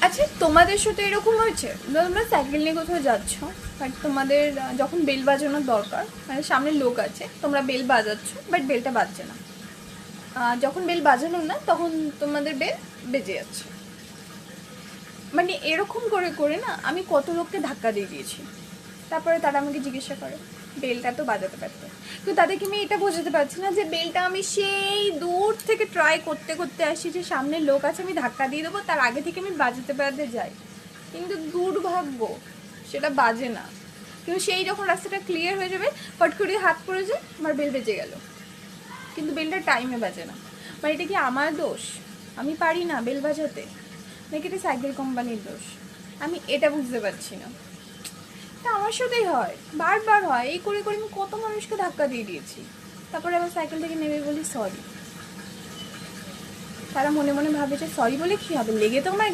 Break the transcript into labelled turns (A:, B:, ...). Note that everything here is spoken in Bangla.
A: আচ্ছা, তোমাদের সাথে এরকম হয়েছে তোমরা সাইকেল নিয়ে কোথাও যাচ্ছ, বাট তোমাদের যখন বেল বাজানোর দরকার, মানে সামনে লোক আছে, তোমরা বেল বাজাচ্ছ বাট বেলটা বাজছে না, যখন বেল বাজানো না তখন তোমাদের বেল বেজে যাচ্ছে। মানে এরকম করে করে না আমি কত লোককে ধাক্কা দিয়ে দিয়েছি। তারপরে তারা আমাকে জিজ্ঞাসা করে বেলটা তো বাজাতে পারতো, কিন্তু তাদেরকে আমি এটা বোঝাতে পারছি না যে বেলটা আমি সেই দূর থেকে ট্রাই করতে করতে আসি যে সামনে লোক আছে আমি ধাক্কা দিয়ে দেবো, তার আগে থেকে আমি বাজাতে বাজাতে যাই, কিন্তু দুর্ভাগ্য সেটা বাজে না। কিন্তু সেই যখন রাস্তাটা ক্লিয়ার হয়ে যাবে ফট করে হাত পড়ে যায়, আমার বেল বেজে গেল, কিন্তু বেলটা টাইমে বাজে না। মানে এটা কি আমার দোষ, আমি পারি না বেল বাজাতে, নাকি এটা সাইকেল কোম্পানির দোষ? আমি এটা বুঝতে পারছি না। তা আমার সাথেই হয়, বারবার হয়, এই করে করে আমি কত মানুষকে ধাক্কা দিয়ে দিয়েছি। তারপরে আবার সাইকেল থেকে নেমে বলি সরি। তারা মনে মনে ভাবে যে সরি বলে কী হবে, লেগে তো আমার